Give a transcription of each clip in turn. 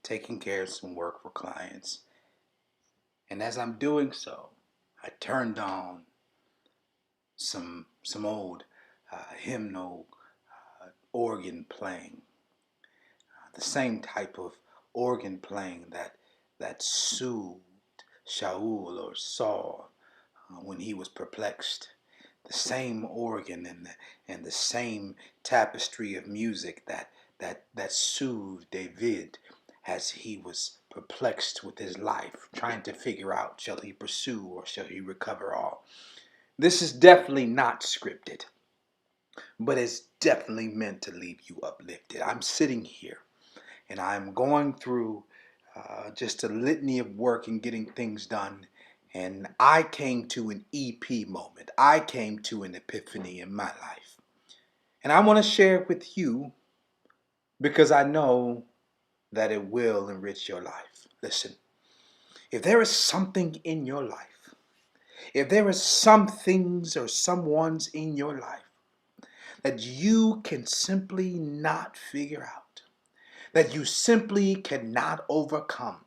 taking care of some work for clients. And as I'm doing so, I turned on some old hymnal organ playing, the same type of organ playing that soothed Shaul or Saul when he was perplexed. The same organ and the same tapestry of music that soothed David as he was perplexed with his life, trying to figure out, shall he pursue or shall he recover all? This is definitely not scripted, but it's definitely meant to leave you uplifted. I'm sitting here and I'm going through just a litany of work and getting things done. And I came to an EP moment. I came to an epiphany in my life. And I want to share it with you because I know that it will enrich your life. Listen, if there is something in your life, if there are some things or someone's in your life that you can simply not figure out, that you simply cannot overcome,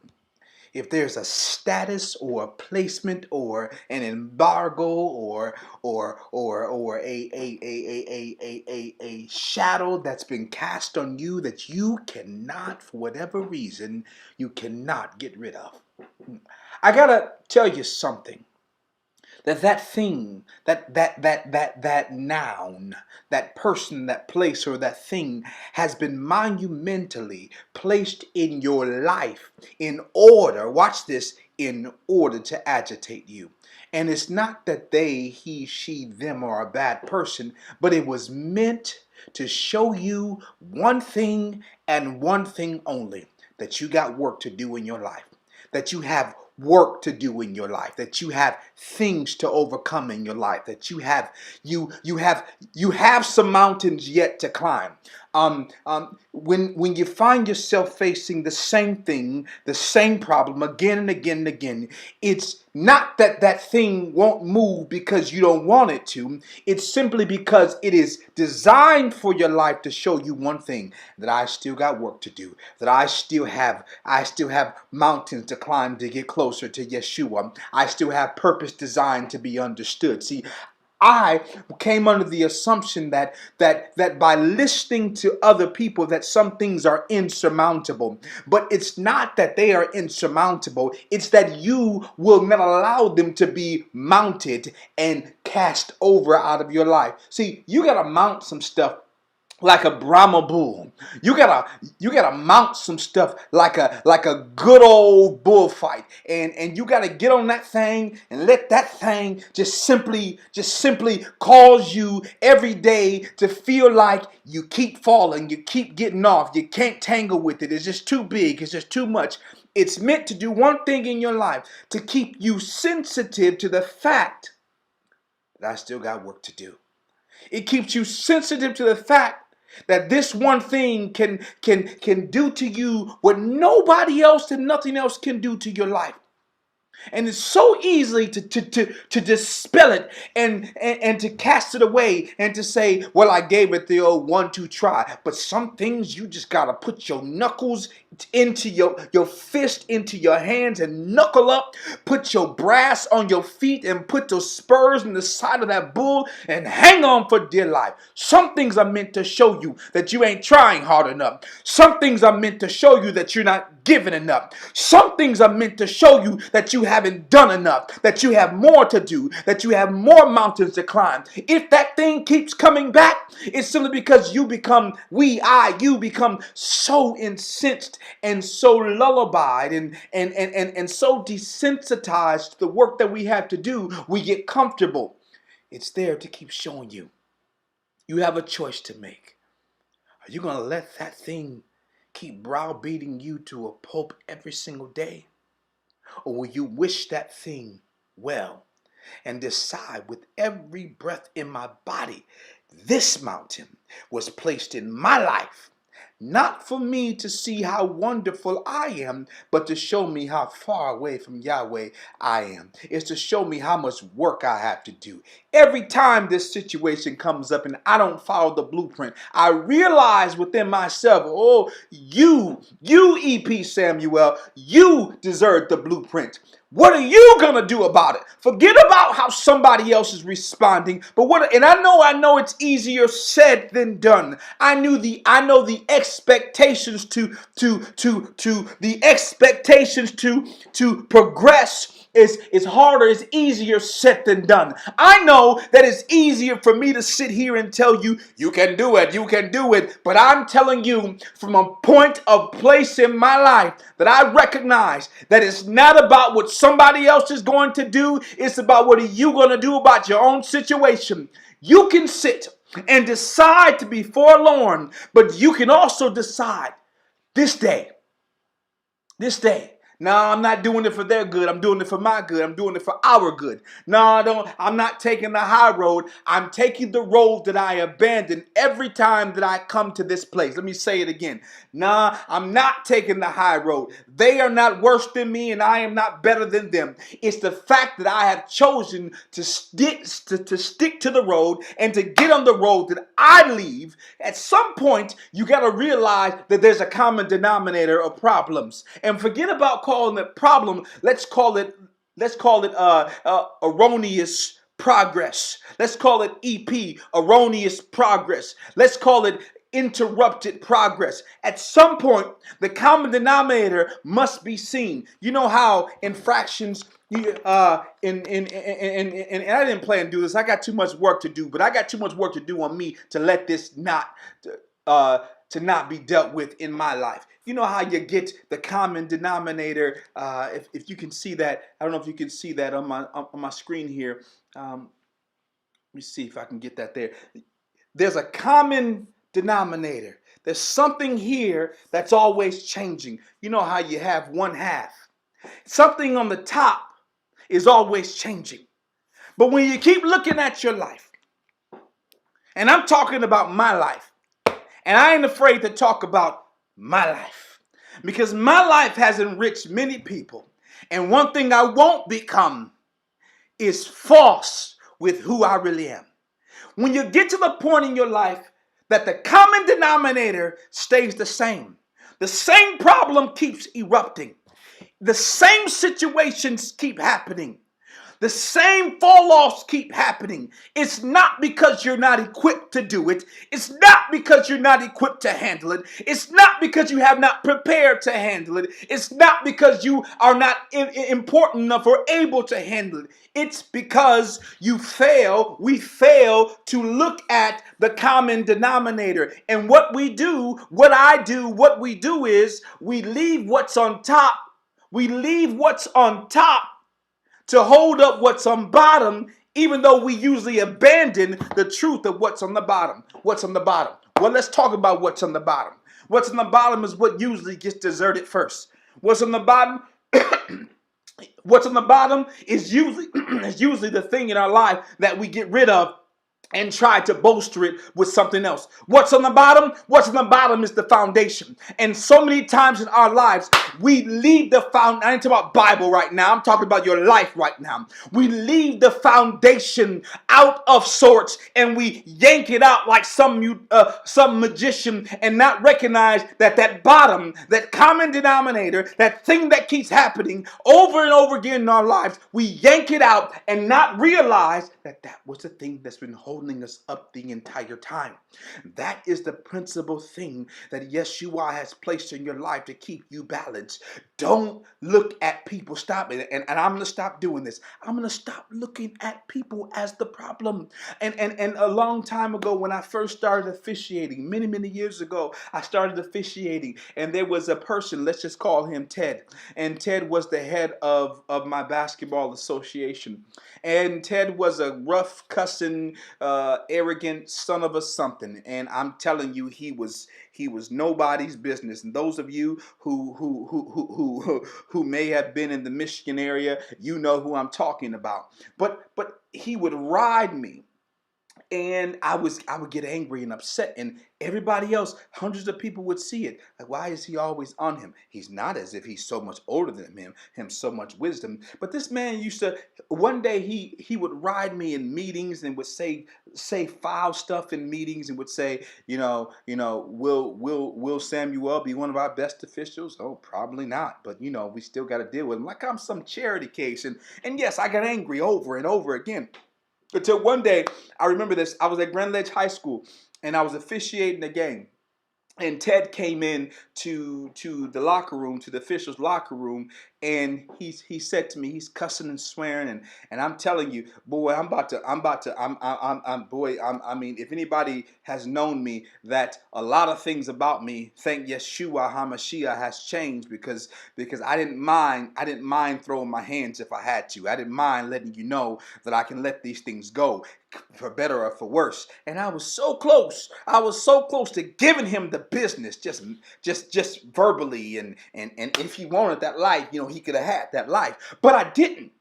if there's a status or a placement or an embargo or a shadow that's been cast on you that you cannot, for whatever reason, you cannot get rid of. I gotta tell you something. That thing, that noun, that person, that place, or that thing has been monumentally placed in your life in order, watch this, in order to agitate you. And it's not that they, he, she, them are a bad person, but it was meant to show you one thing and one thing only, that you got work to do in your life, that you have work to do in your life, that you have things to overcome in your life, that you have some mountains yet to climb. When you find yourself facing the same thing, the same problem again and again and again, it's not that that thing won't move because you don't want it to. It's simply because it is designed for your life to show you one thing, that I still got work to do, that I still have mountains to climb to get closer to Yeshua. I still have purpose designed to be understood. See, I came under the assumption that by listening to other people that some things are insurmountable. But it's not that they are insurmountable. It's that you will not allow them to be mounted and cast over out of your life. See, you got to mount some stuff like a Brahma bull. You gotta mount some stuff like a good old bullfight, and you gotta get on that thing and let that thing just simply cause you every day to feel like you keep falling, you keep getting off, you can't tangle with it. It's just too big, it's just too much. It's meant to do one thing in your life, to keep you sensitive to the fact that I still got work to do. It keeps you sensitive to the fact that this one thing can do to you what nobody else and nothing else can do to your life. And it's so easy to dispel it and to cast it away and to say, well, I gave it the old 1-2 try. But some things you just got to put your knuckles into your fist into your hands and knuckle up, put your brass on your feet and put those spurs in the side of that bull and hang on for dear life. Some things are meant to show you that you ain't trying hard enough. Some things are meant to show you that you're not giving enough. Some things are meant to show you that you haven't done enough, that you have more to do, that you have more mountains to climb. If that thing keeps coming back, it's simply because you become so incensed and so lullabied and so desensitized to the work that we have to do, we get comfortable. It's there to keep showing you. You have a choice to make. Are you going to let that thing keep browbeating you to a pulp every single day? Or will you wish that thing well and decide with every breath in my body, this mountain was placed in my life Not for me to see how wonderful I am, but to show me how far away from Yahweh I am. It's to show me how much work I have to do. Every time this situation comes up and I don't follow the blueprint, I realize within myself, oh, you EP Samuel, you deserve the blueprint. What are you gonna do about it? Forget about how somebody else is responding. But and I know it's easier said than done. I know the expectations to progress is harder, it's easier said than done. I know that it's easier for me to sit here and tell you, you can do it, you can do it. But I'm telling you from a point of place in my life that I recognize that it's not about what somebody else is going to do. It's about what are you going to do about your own situation. You can sit and decide to be forlorn, but you can also decide this day. No, I'm not doing it for their good. I'm doing it for my good. I'm doing it for our good. No, I'm not taking the high road. I'm taking the road that I abandon every time that I come to this place. Let me say it again. Nah, I'm not taking the high road. They are not worse than me and I am not better than them. It's the fact that I have chosen to stick to the road and to get on the road that I leave. At some point, you got to realize that there's a common denominator of problems. And forget about calling it problem. Let's call it erroneous progress. Let's call it EP, erroneous progress. Let's call it interrupted progress. At some point, the common denominator must be seen. You know how infractions, and I didn't plan to do this. I got too much work to do, but I got too much work to do on me to let this to not be dealt with in my life. You know how you get the common denominator. If you can see that, I don't know if you can see that on my screen here. Let me see if I can get that there. There's a common denominator. There's something here that's always changing. You know how you have one half. Something on the top is always changing. But when you keep looking at your life, and I'm talking about my life, and I ain't afraid to talk about my life, because my life has enriched many people. And one thing I won't become is false with who I really am. When you get to the point in your life that the common denominator stays the same problem keeps erupting, the same situations keep happening, the same fall-offs keep happening. It's not because you're not equipped to do it. It's not because you're not equipped to handle it. It's not because you have not prepared to handle it. It's not because you are not important enough or able to handle it. It's because we fail to look at the common denominator. And what we do is we leave what's on top. We leave what's on top to hold up what's on bottom, even though we usually abandon the truth of what's on the bottom. What's on the bottom? Well, let's talk about what's on the bottom. What's on the bottom is what usually gets deserted first. What's on the bottom? What's on the bottom is usually is usually the thing in our life that we get rid of and try to bolster it with something else. What's on the bottom? What's on the bottom is the foundation. And so many times in our lives, we leave the foundation. I ain't talking about Bible right now. I'm talking about your life right now. We leave the foundation out of sorts and we yank it out like some magician and not recognize that bottom, that common denominator, that thing that keeps happening over and over again in our lives, we yank it out and not realize that was the thing that's been holding us up the entire time. That is the principal thing that Yeshua has placed in your life to keep you balanced. Don't look at people. Stop it. And I'm going to stop doing this. I'm going to stop looking at people as the problem. And a long time ago, when I first started officiating, many years ago, I started officiating, and there was a person, let's just call him Ted. And Ted was the head of my basketball association. And Ted was a rough, cussing, arrogant son of a something. And I'm telling you, he was nobody's business. And those of you who may have been in the Michigan area, you know who I'm talking about. But he would ride me. And I would get angry and upset, and everybody else, hundreds of people would see it. Like, why is he always on him? He's not, as if he's so much older than him so much wisdom. But this man used to, one day he would ride me in meetings and would say foul stuff in meetings and would say, will Samuel be one of our best officials? Oh, probably not. But we still got to deal with him like I'm some charity case. And yes, I got angry over and over again. Until one day, I remember this. I was at Grand Ledge High School, and I was officiating a game. And Ted came in to the locker room, to the officials' locker room, and he said to me, he's cussing and swearing, and I'm telling you, boy, I mean, if anybody has known me, that a lot of things about me, thank Yeshua HaMashiach, has changed because I didn't mind throwing my hands if I had to. I didn't mind letting you know that I can let these things go, for better or for worse. And I was so close. I was so close to giving him the business, just verbally, and if he wanted that life, he could have had that life. But I didn't,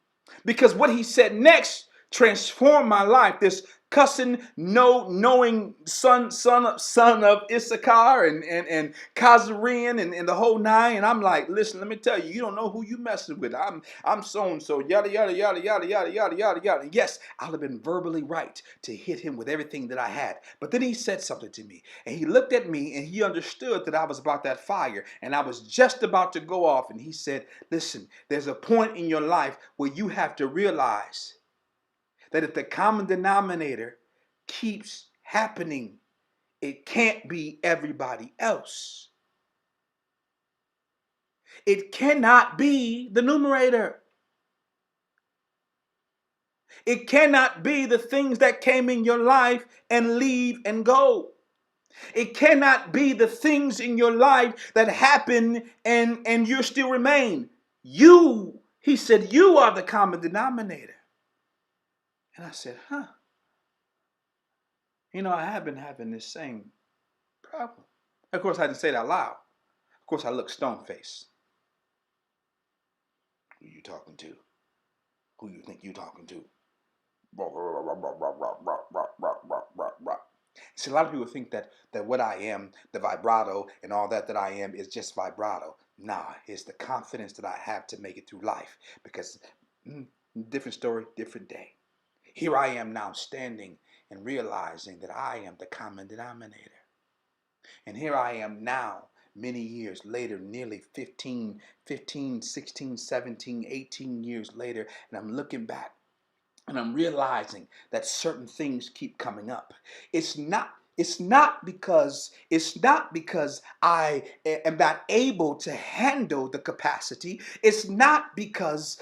because what he said next transformed my life. This cussing, knowing son of Issachar and Kazarian and the whole nine. And I'm like, listen, let me tell you, you don't know who you messing with. I'm so and so, yada yada yada yada yada yada yada yada. And yes, I'd have been verbally right to hit him with everything that I had. But then he said something to me, and he looked at me, and he understood that I was about that fire, and I was just about to go off. And he said, listen, there's a point in your life where you have to realize that if the common denominator keeps happening, it can't be everybody else. It cannot be the numerator. It cannot be the things that came in your life and leave and go. It cannot be the things in your life that happen and you still remain. He said, you are the common denominator. And I said, I have been having this same problem. Of course, I didn't say it out loud. Of course, I looked stone-faced. Who you talking to? Who you think you talking to? See, a lot of people think that what I am, the vibrato and all that I am, is just vibrato. Nah, it's the confidence that I have to make it through life. Because different story, different day. Here I am now standing and realizing that I am the common denominator. And here I am now, many years later, nearly 15, 16, 17, 18 years later, and I'm looking back and I'm realizing that certain things keep coming up. It's not because I am not able to handle the capacity. It's not because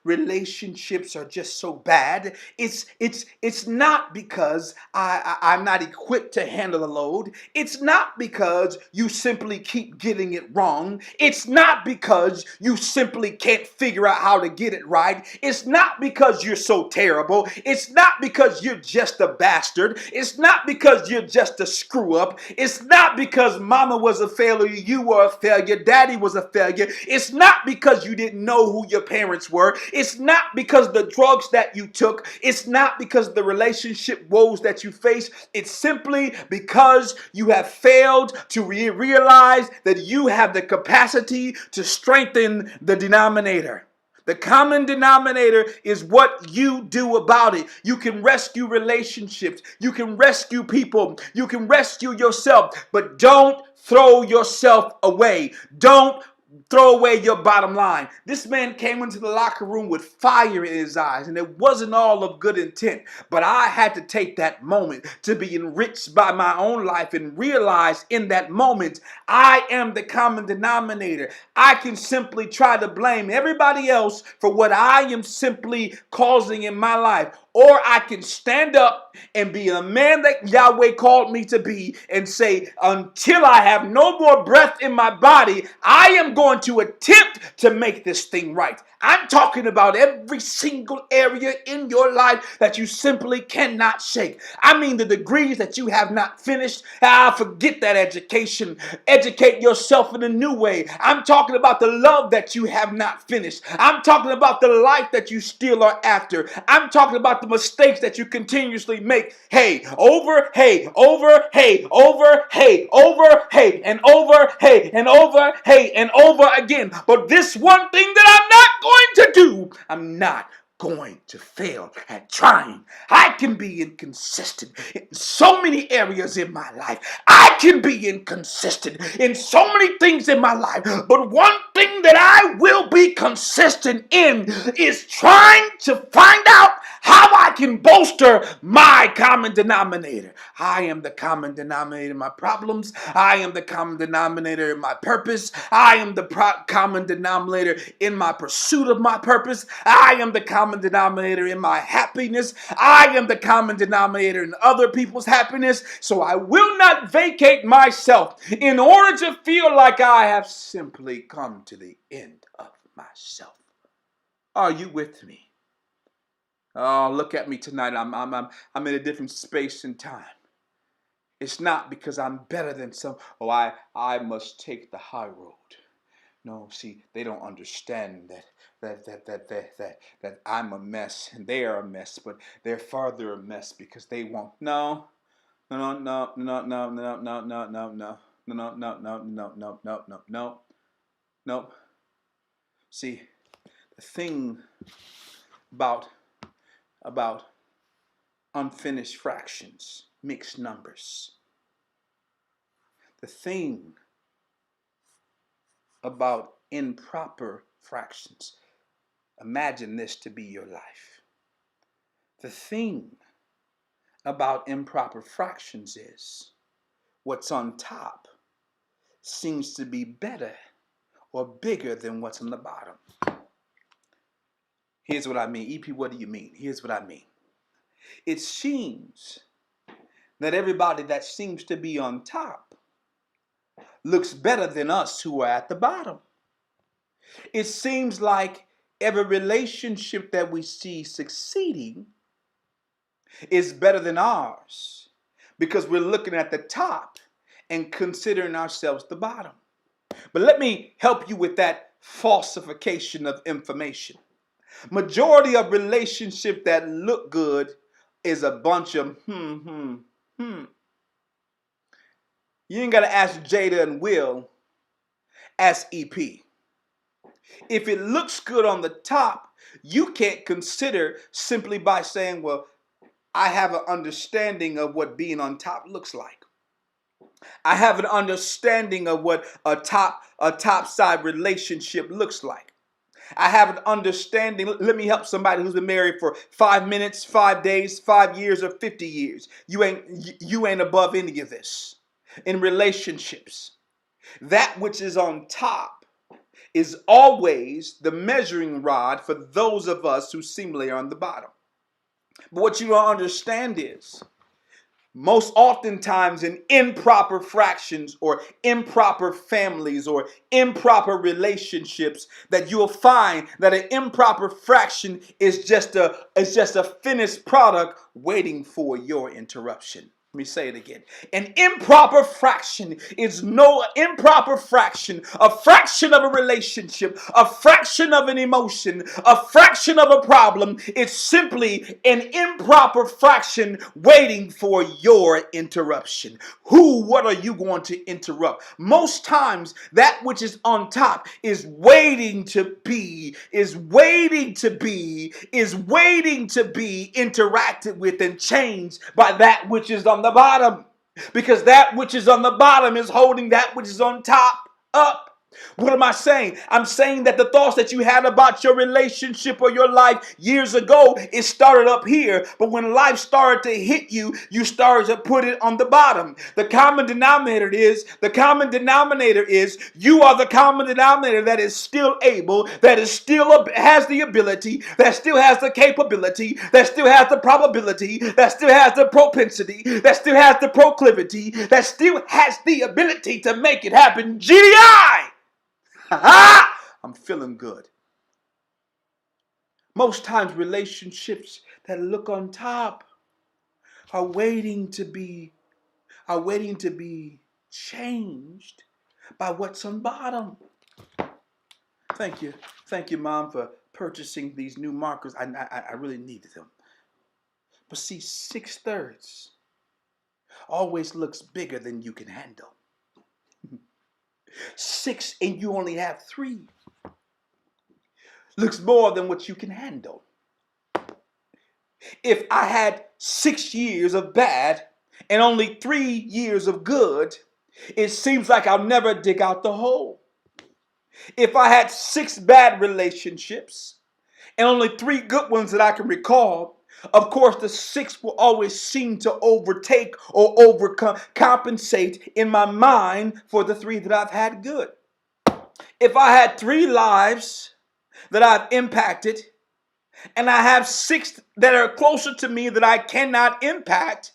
relationships are just so bad. It's not because I'm not equipped to handle the load. It's not because you simply keep getting it wrong. It's not because you simply can't figure out how to get it right. It's not because you're so terrible. It's not because you're just a bastard. It's not because you're just a screw up. It's not because mama was a failure, you were a failure, daddy was a failure. It's not because you didn't know who your parents were. It's not because the drugs that you took. It's not because the relationship woes that you face. It's simply because you have failed to realize that you have the capacity to strengthen the denominator. The common denominator is what you do about it. You can rescue relationships. You can rescue people. You can rescue yourself. But don't throw yourself away. Don't throw away your bottom line. This man came into the locker room with fire in his eyes, and it wasn't all of good intent. But I had to take that moment to be enriched by my own life and realize in that moment, I am the common denominator. I can simply try to blame everybody else for what I am simply causing in my life. Or I can stand up and be a man that Yahweh called me to be and say, until I have no more breath in my body, I am going to attempt to make this thing right. I'm talking about every single area in your life that you simply cannot shake. I mean the degrees that you have not finished. Forget that education. Educate yourself in a new way. I'm talking about the love that you have not finished. I'm talking about the life that you still are after. I'm talking about the mistakes that you continuously make. Hey, over, hey, over, hey, over, hey, over, hey, and over, hey, and over, hey, and over again. But this one thing that I'm not going to do, I'm not going to fail at trying. I can be inconsistent in so many areas in my life. I can be inconsistent in so many things in my life. But one thing that I will be consistent in is trying to find out how I can bolster my common denominator. I am the common denominator in my problems. I am the common denominator in my purpose. I am the common denominator in my pursuit of my purpose. I am the common denominator in my happiness. I am the common denominator in other people's happiness. So I will not vacate myself in order to feel like I have simply come to the end of myself. Are you with me? Oh, look at me tonight. I'm in a different space and time. It's not because I'm better than some. Oh, I must take the high road. No, see, they don't understand that I'm a mess and they are a mess, but they're farther a mess because they won't. No, no, no, no, no, no, no, no, no, no, no, no, no, no, no, no, no, no, no, no. See, the thing about unfinished fractions, mixed numbers. The thing about improper fractions, imagine this to be your life. The thing about improper fractions is what's on top seems to be better or bigger than what's on the bottom. Here's what I mean. EP, what do you mean? Here's what I mean. It seems that everybody that seems to be on top looks better than us who are at the bottom. It seems like every relationship that we see succeeding is better than ours because we're looking at the top and considering ourselves the bottom. But let me help you with that falsification of information. Majority of relationships that look good is a bunch of You ain't got to ask Jada and Will, ask EP. If it looks good on the top, you can't consider simply by saying, well, I have an understanding of what being on top looks like. I have an understanding of what a top side relationship looks like. I have an understanding. Let me help somebody who's been married for 5 minutes, 5 days, 5 years, or 50 years. You ain't above any of this. In relationships, that which is on top is always the measuring rod for those of us who seemingly are on the bottom. But what you don't understand is, most oftentimes in improper fractions or improper families or improper relationships, that you'll find that an improper fraction is just a finished product waiting for your interruption. Let me say it again. An improper fraction is no improper fraction, a fraction of a relationship, a fraction of an emotion, a fraction of a problem. It's simply an improper fraction waiting for your interruption. What are you going to interrupt? Most times that which is on top is waiting to be interacted with and changed by that which is on the bottom, because that which is on the bottom is holding that which is on top up. What am I saying? I'm saying that the thoughts that you had about your relationship or your life years ago, it started up here. But when life started to hit you, you started to put it on the bottom. The common denominator is you are the common denominator that is still able, that is still has the ability, that still has the capability, that still has the probability, that still has the propensity, that still has the proclivity, that still has the ability to make it happen. GDI! I'm feeling good. Most times relationships that look on top are waiting to be changed by what's on bottom. Thank you, Mom, for purchasing these new markers. I really needed them. But see, 6/3 always looks bigger than you can handle. 6 and you only have 3 looks more than what you can handle. If I had 6 years of bad and only 3 years of good, it seems like I'll never dig out the hole. If I had 6 bad relationships and only 3 good ones that I can recall, of course, the 6 will always seem to overtake or overcompensate in my mind for the 3 that I've had good. If I had 3 lives that I've impacted and I have 6 that are closer to me that I cannot impact,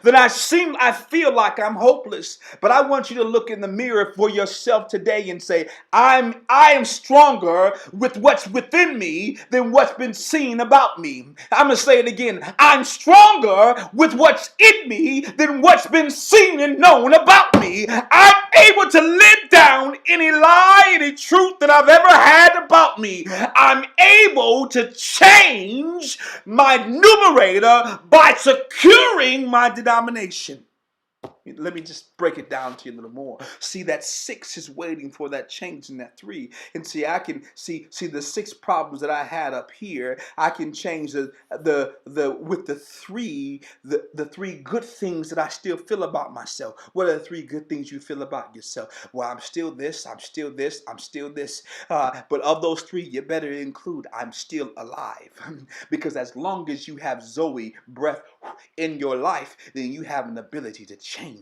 then I feel like I'm hopeless. But I want you to look in the mirror for yourself today and say, I am stronger with what's within me than what's been seen about me. I'm going to say it again. I'm stronger with what's in me than what's been seen and known about me. I'm able to live down any lie, any truth that I've ever had about me. I'm able to change my numerator by securing my denomination. Let me just break it down to you a little more. See, that 6 is waiting for that change in that 3. And see, I can see the 6 problems that I had up here. I can change the with the 3, the 3 good things that I still feel about myself. What are the 3 good things you feel about yourself? Well, I'm still this, I'm still this, I'm still this. But of those 3, you better include I'm still alive. Because as long as you have Zoe breath in your life, then you have an ability to change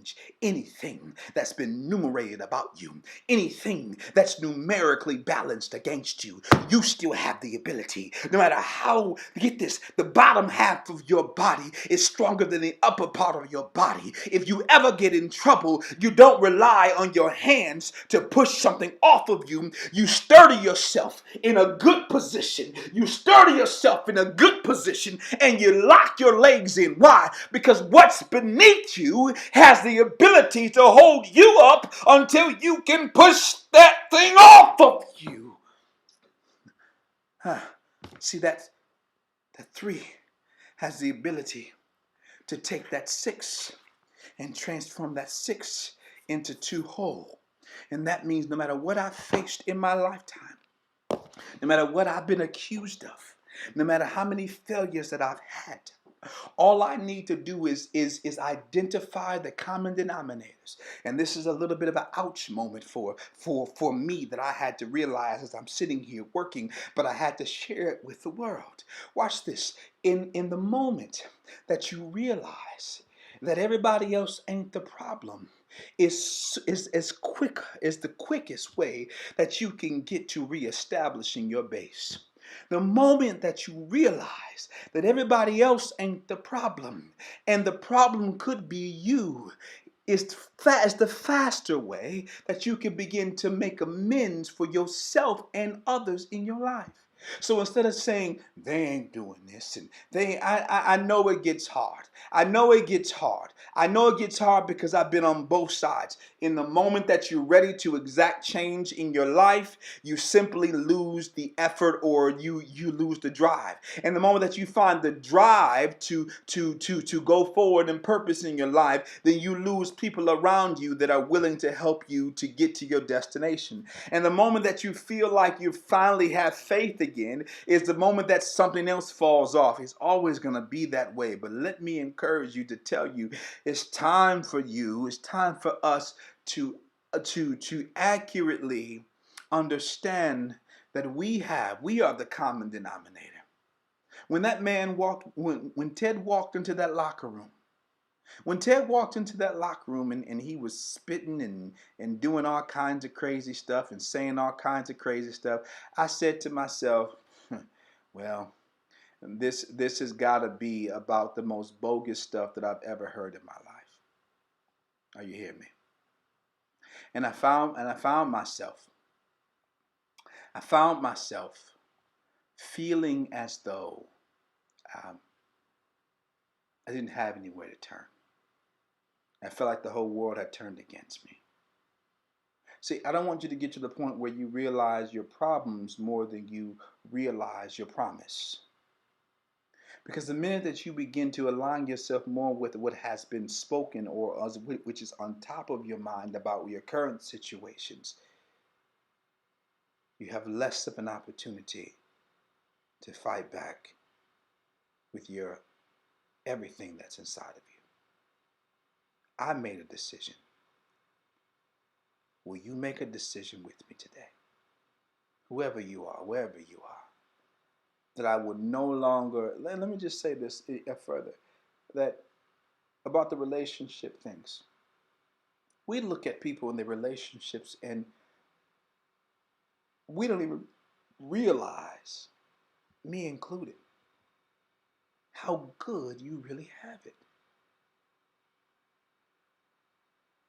anything that's been numerated about you, anything that's numerically balanced against you. You still have the ability. No matter how, get this, the bottom half of your body is stronger than the upper part of your body. If you ever get in trouble, you don't rely on your hands to push something off of you. You sturdy yourself in a good position. You sturdy yourself in a good position and you lock your legs in. Why? Because what's beneath you has the ability to hold you up until you can push that thing off of you. See, that 3 has the ability to take that 6 and transform that 6 into 2 whole. And that means no matter what I've faced in my lifetime, no matter what I've been accused of, no matter how many failures that I've had, all I need to do is identify the common denominators. And this is a little bit of an ouch moment for me that I had to realize as I'm sitting here working, but I had to share it with the world. Watch this. In the moment that you realize that everybody else ain't the problem, is the quickest way that you can get to reestablishing your base. The moment that you realize that everybody else ain't the problem and the problem could be you, is the faster way that you can begin to make amends for yourself and others in your life. So instead of saying they ain't doing this and I know it gets hard. I know it gets hard. I know it gets hard because I've been on both sides. In the moment that you're ready to exact change in your life, you simply lose the effort or you lose the drive. And the moment that you find the drive to go forward and purpose in your life, then you lose people around you that are willing to help you to get to your destination. And the moment that you feel like you finally have faith again is the moment that something else falls off. It's always going to be that way. But let me encourage you to tell you, it's time for you, it's time for us to accurately understand that we are the common denominator. When that man walked, when Ted walked into that locker room, when Ted walked into that locker room and he was spitting and doing all kinds of crazy stuff and saying all kinds of crazy stuff, I said to myself, well, this has got to be about the most bogus stuff that I've ever heard in my life. Are you hearing me? And I found myself feeling as though I didn't have anywhere to turn. I felt like the whole world had turned against me. See, I don't want you to get to the point where you realize your problems more than you realize your promise. Because the minute that you begin to align yourself more with what has been spoken or which is on top of your mind about your current situations, you have less of an opportunity to fight back with your everything that's inside of you. I made a decision. Will you make a decision with me today? Whoever you are, wherever you are, that I would no longer, let me just say this further, that about the relationship things. We look at people in their relationships and we don't even realize, me included, how good you really have it.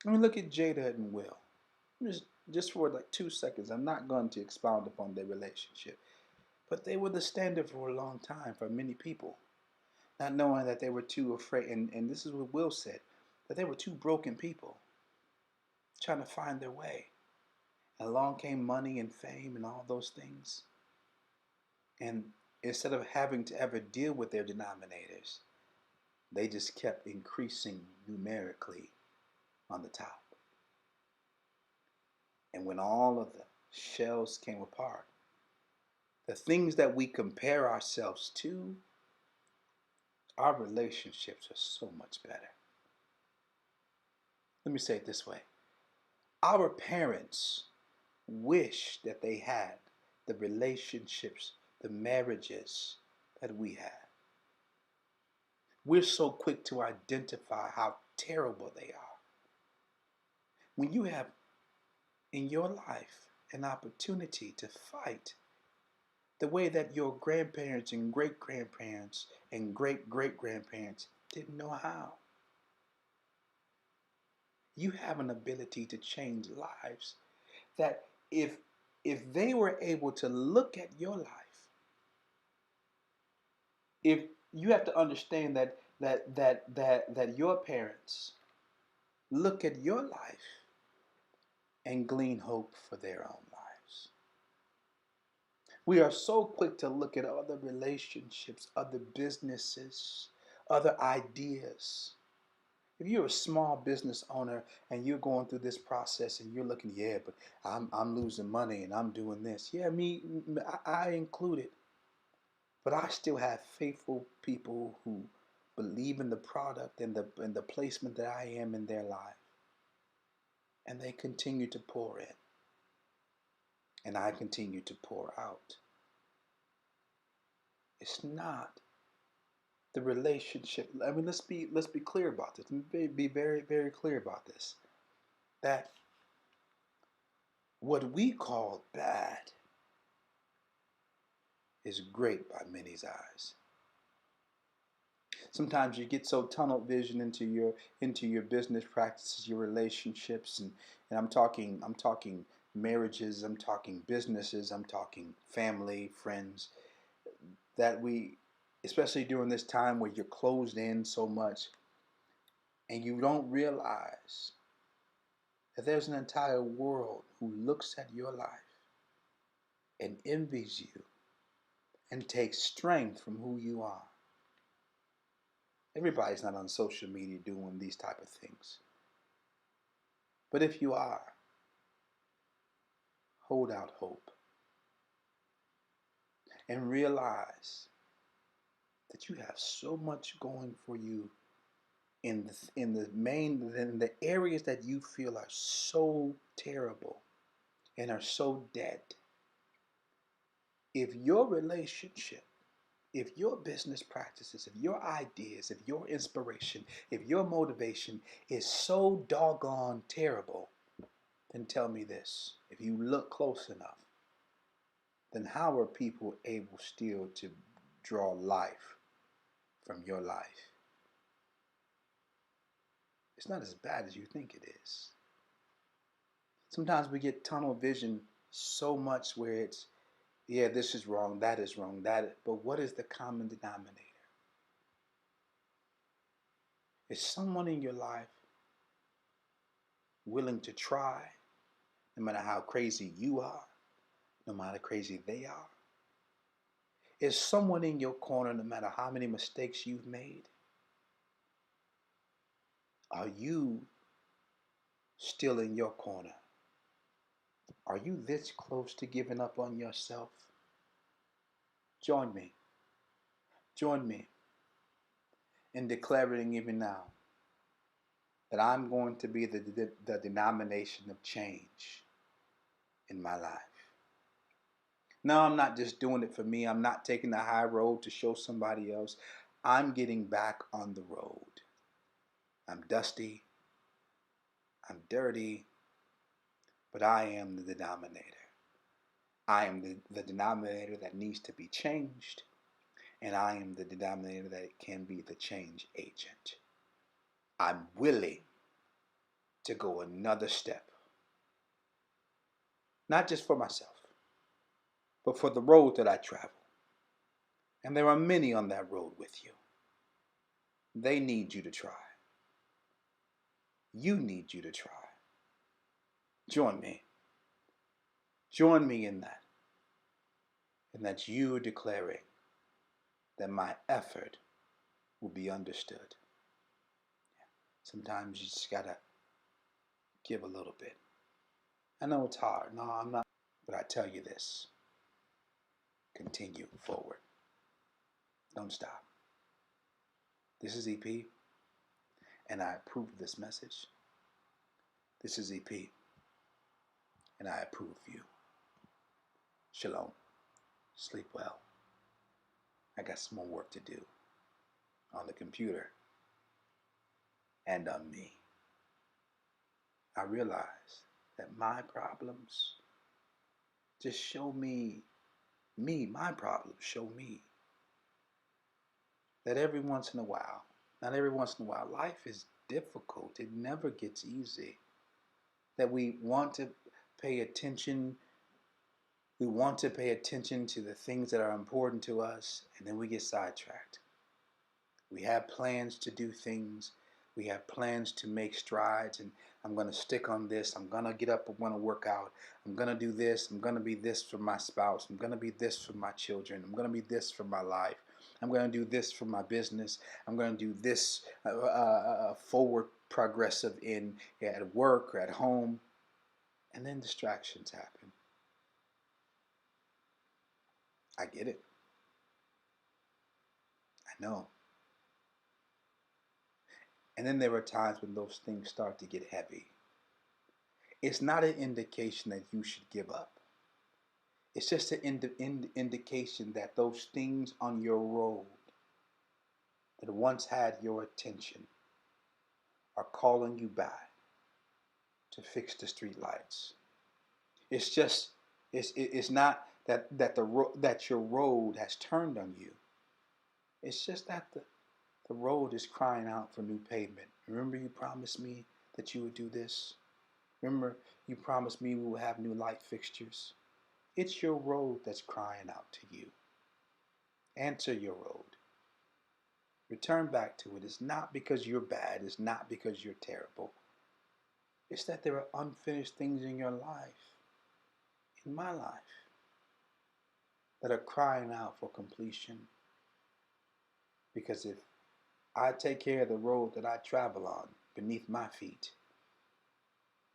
I mean, look at Jada and Will. Just for like 2 seconds, I'm not going to expound upon their relationship, but they were the standard for a long time for many people, not knowing that they were too afraid. And this is what Will said, that they were two broken people trying to find their way. And along came money and fame and all those things. And instead of having to ever deal with their denominators, they just kept increasing numerically on the top. And when all of the shells came apart, the things that we compare ourselves to, our relationships are so much better. Let me say it this way. Our parents wish that they had the relationships, the marriages that we had. We're so quick to identify how terrible they are. When you have in your life an opportunity to fight the way that your grandparents and great-grandparents and great-great-grandparents didn't know how. You have an ability to change lives that if they were able to look at your life, if you have to understand that your parents look at your life and glean hope for their own lives. We are so quick to look at other relationships, other businesses, other ideas. If you're a small business owner and you're going through this process and you're looking, yeah, but I'm losing money and I'm doing this. Yeah, I included. But I still have faithful people who believe in the product and the placement that I am in their life. And they continue to pour in. And I continue to pour out. It's not the relationship. I mean, let's be clear about this. Let me be very, very clear about this. That what we call bad is great by many's eyes. Sometimes you get so tunnel vision into your business practices, your relationships, and I'm talking marriages, I'm talking businesses, I'm talking family, friends, that we, especially during this time where you're closed in so much and you don't realize that there's an entire world who looks at your life and envies you and takes strength from who you are. Everybody's not on social media doing these type of things. But if you are, hold out hope and realize that you have so much going for you in the areas that you feel are so terrible and are so dead. If your relationship, if your business practices, if your ideas, if your inspiration, if your motivation is so doggone terrible, then tell me this. If you look close enough, then how are people able still to draw life from your life? It's not as bad as you think it is. Sometimes we get tunnel vision so much where it's, yeah, this is wrong, that is wrong, but what is the common denominator? Is someone in your life willing to try, no matter how crazy you are, no matter how crazy they are? Is someone in your corner no matter how many mistakes you've made? Are you still in your corner? Are you this close to giving up on yourself? Join me. Join me in declaring even now that I'm going to be the denomination of change in my life. No, I'm not just doing it for me. I'm not taking the high road to show somebody else. I'm getting back on the road. I'm dusty. I'm dirty. But I am the denominator. I am the denominator that needs to be changed. And I am the denominator that can be the change agent. I'm willing to go another step. Not just for myself, but for the road that I travel. And there are many on that road with you. They need you to try. You need you to try. Join me. Join me in that. And that you are declaring that my effort will be understood. Sometimes you just gotta give a little bit. I know it's hard. No, I'm not. But I tell you this. Continue forward. Don't stop. This is EP, and I approve of this message. This is EP, and I approve of you. Shalom. Sleep well. I got some more work to do on the computer and on me. I realize that my problems just show me, my problems show me that every once in a while, not every once in a while, life is difficult. It never gets easy. That we want to pay attention. We want to pay attention to the things that are important to us, and then we get sidetracked. We have plans to do things. We have plans to make strides, and I'm going to stick on this. I'm going to get up and want to work out. I'm going to do this. I'm going to be this for my spouse. I'm going to be this for my children. I'm going to be this for my life. I'm going to do this for my business. I'm going to do this forward progressive at work or at home. And then distractions happen. I get it. I know. And then there are times when those things start to get heavy. It's not an indication that you should give up. It's just an indication that those things on your road that once had your attention are calling you back to fix the street lights. It's just, it's not that your road has turned on you. It's just that the road is crying out for new pavement. Remember you promised me that you would do this? Remember you promised me we will have new light fixtures? It's your road that's crying out to you. Answer your road. Return back to it. It's not because you're bad. It's not because you're terrible. It's that there are unfinished things in your life, in my life, that are crying out for completion. Because if I take care of the road that I travel on beneath my feet,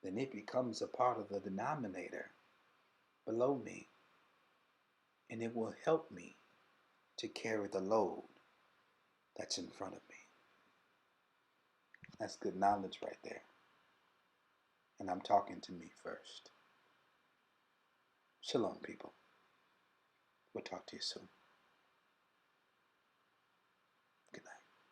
then it becomes a part of the denominator below me. And it will help me to carry the load that's in front of me. That's good knowledge right there. And I'm talking to me first. Shalom, people. We'll talk to you soon.